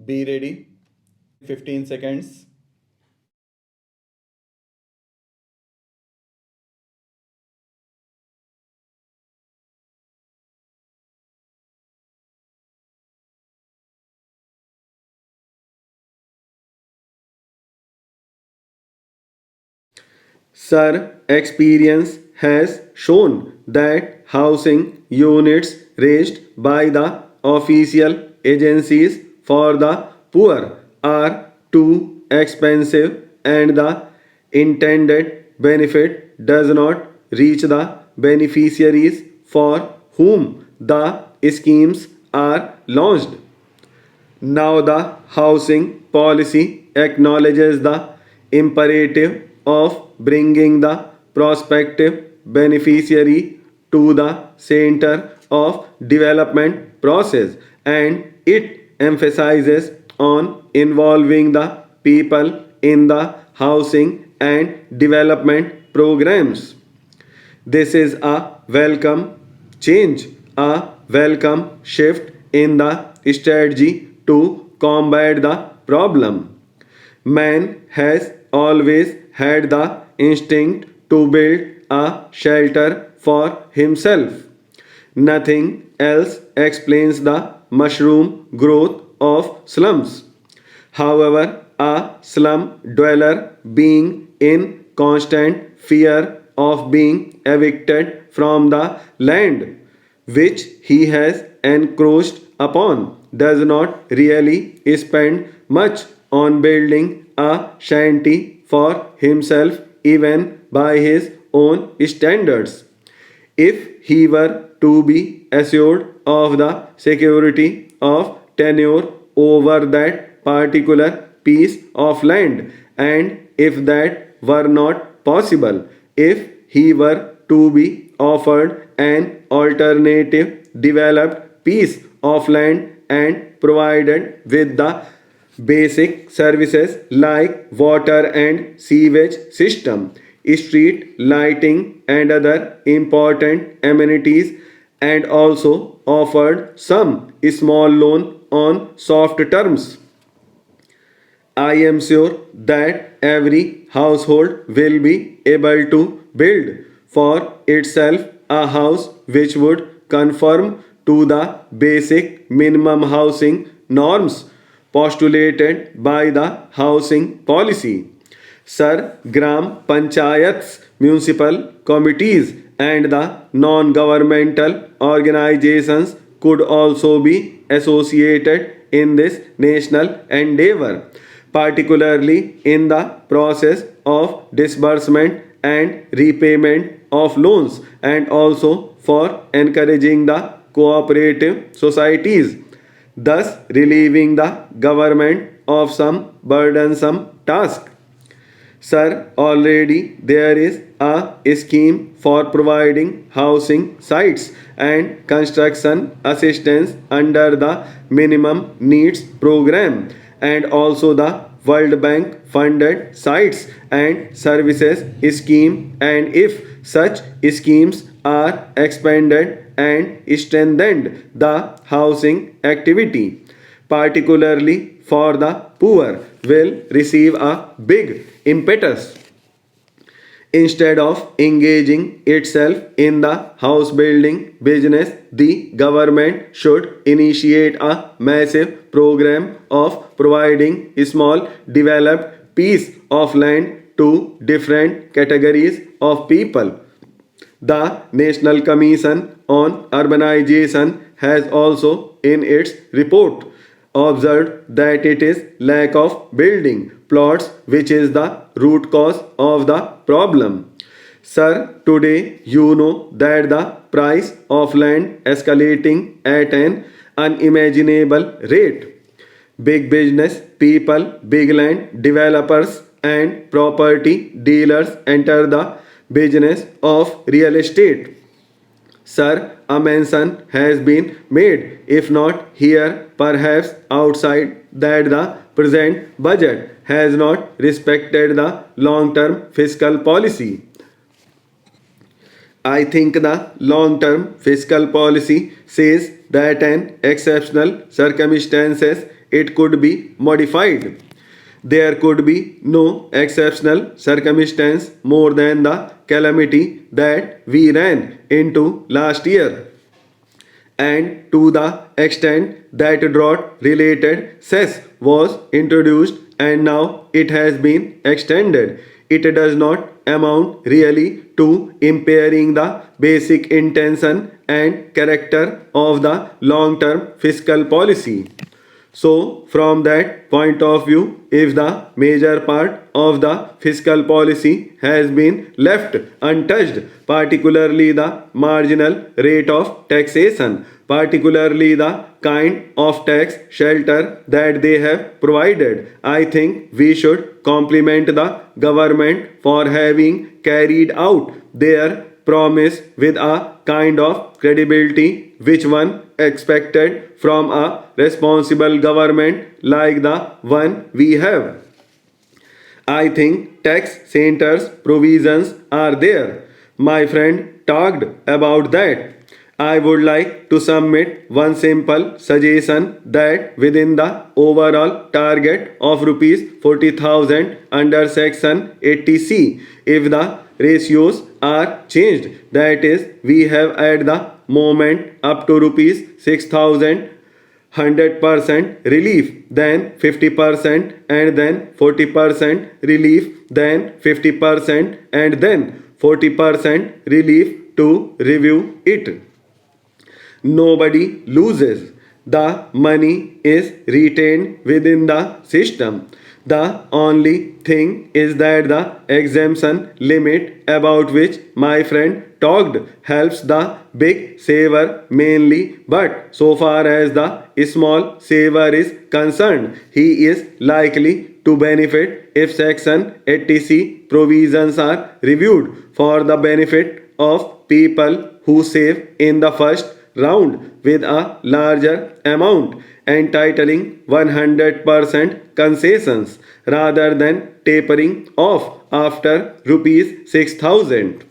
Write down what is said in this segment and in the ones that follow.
Be ready. 15 seconds. Sir, experience has shown that housing units raised by the official agencies for the poor are too expensive and the intended benefit does not reach the beneficiaries for whom the schemes are launched. Now, the housing policy acknowledges the imperative of bringing the prospective beneficiary to the center of development process, and it emphasizes on involving the people in the housing and development programs. This is a welcome change, a welcome shift in the strategy to combat the problem. Man has always had the instinct to build a shelter for himself. Nothing else explains the mushroom growth of slums. However, a slum dweller being in constant fear of being evicted from the land which he has encroached upon does not really spend much on building a shanty for himself even by his own standards. If he were to be assured of the security of tenure over that particular piece of land, and if that were not possible, if he were to be offered an alternative developed piece of land and provided with the basic services like water and sewage system, street lighting, and other important amenities, and also offered some small loan on soft terms. I am sure that every household will be able to build for itself a house which would conform to the basic minimum housing norms postulated by the housing policy. Sir, Gram Panchayats, municipal committees, and the non governmental organizations could also be associated in this national endeavor, particularly in the process of disbursement and repayment of loans, and also for encouraging the cooperative societies, thus relieving the government of some burdensome task. Sir, already there is a scheme for providing housing sites and construction assistance under the Minimum Needs Program, and also the World Bank funded sites and services scheme, and if such schemes are expanded and strengthened, the housing activity, particularly for the poor, will receive a big impetus. Instead of engaging itself in the house building business, the government should initiate a massive program of providing a small developed piece of land to different categories of people. The National Commission on Urbanization has also, in its report, observed that it is lack of building plots which is the root cause of the problem. Sir, today you know that the price of land escalating at an unimaginable rate. Big business people, big land developers, and property dealers enter the business of real estate. Sir, a mention has been made, if not here, perhaps outside, that the present budget has not respected the long term fiscal policy. I think the long term fiscal policy says that an exceptional circumstances it could be modified. There could be no exceptional circumstance more than the calamity that we ran into last year. And to the extent that drought related cess was introduced and now it has been extended, it does not amount really to impairing the basic intention and character of the long term fiscal policy. So, from that point of view, if the major part of the fiscal policy has been left untouched, particularly the marginal rate of taxation, particularly the kind of tax shelter that they have provided, I think we should compliment the government for having carried out their promise with a kind of credibility which one expected from a responsible government like the one we have. I think tax centers provisions are there. My friend talked about that. I would like to submit one simple suggestion that within the overall target of rupees 40,000 under section 80C, if the ratios are changed, that is, we have at the moment up to rupees 6,000 100% relief, then 50%, and then 40% relief, then 50%, and then 40% relief to review it. Nobody loses. The money is retained within the system. The only thing is that the exemption limit about which my friend talked helps the big saver mainly, but so far as the small saver is concerned, he is likely to benefit if Section 80C provisions are reviewed for the benefit of people who save in the first round with a larger amount, entitling 100% concessions rather than tapering off after rupees 6,000.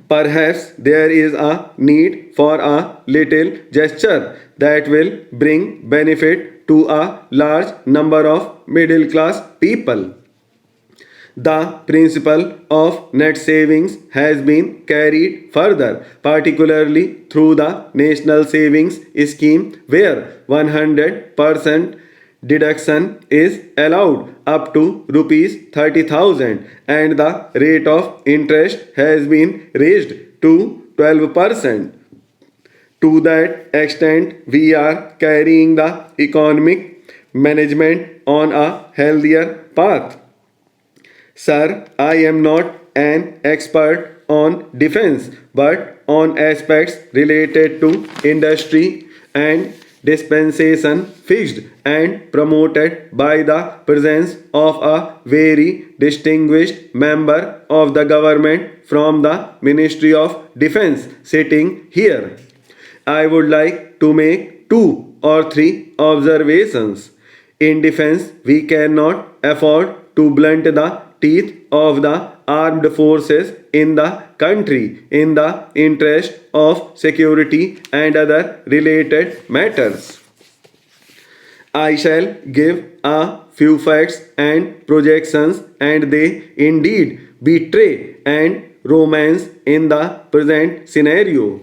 Perhaps there is a need for a little gesture that will bring benefit to a large number of middle class people. The principle of net savings has been carried further, particularly through the National Savings Scheme, where 100% deduction is allowed up to rupees 30,000 and the rate of interest has been raised to 12%. To that extent, we are carrying the economic management on a healthier path. Sir, I am not an expert on defense, but on aspects related to industry and dispensation fixed and promoted by the presence of a very distinguished member of the government from the Ministry of Defense sitting here. I would like to make two or three observations. In defense, we cannot afford to blunt the teeth of the armed forces in the country in the interest of security and other related matters. I shall give a few facts and projections, and they indeed betray and romance in the present scenario.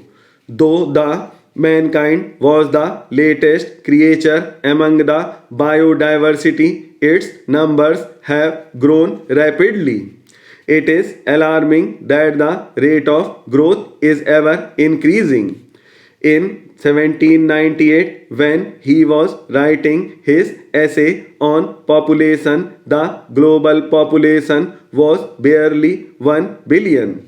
Though the mankind was the latest creature among the biodiversity, its numbers have grown rapidly. It is alarming that the rate of growth is ever increasing. In 1798, when he was writing his essay on population, the global population was barely 1 billion.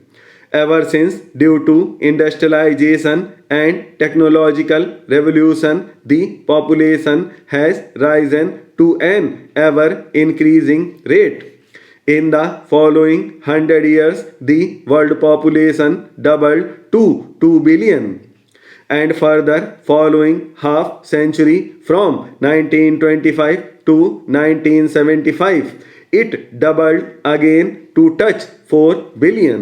Ever since, due to industrialization and technological revolution, the population has risen to an ever increasing rate. In the following 100 years, the world population doubled to 2 billion. And further, following half century from 1925 to 1975, it doubled again to touch 4 billion.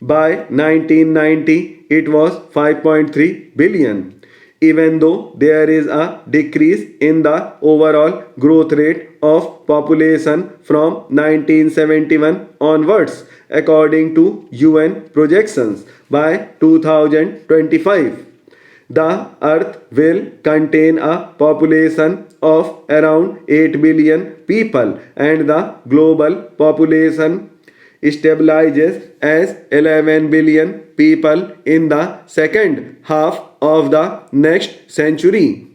By 1990, it was 5.3 billion. even though there is a decrease in the overall growth rate of population from 1971 onwards, according to UN projections. By 2025, the Earth will contain a population of around 8 billion people, and the global population stabilizes as 11 billion people in the second half of the next century.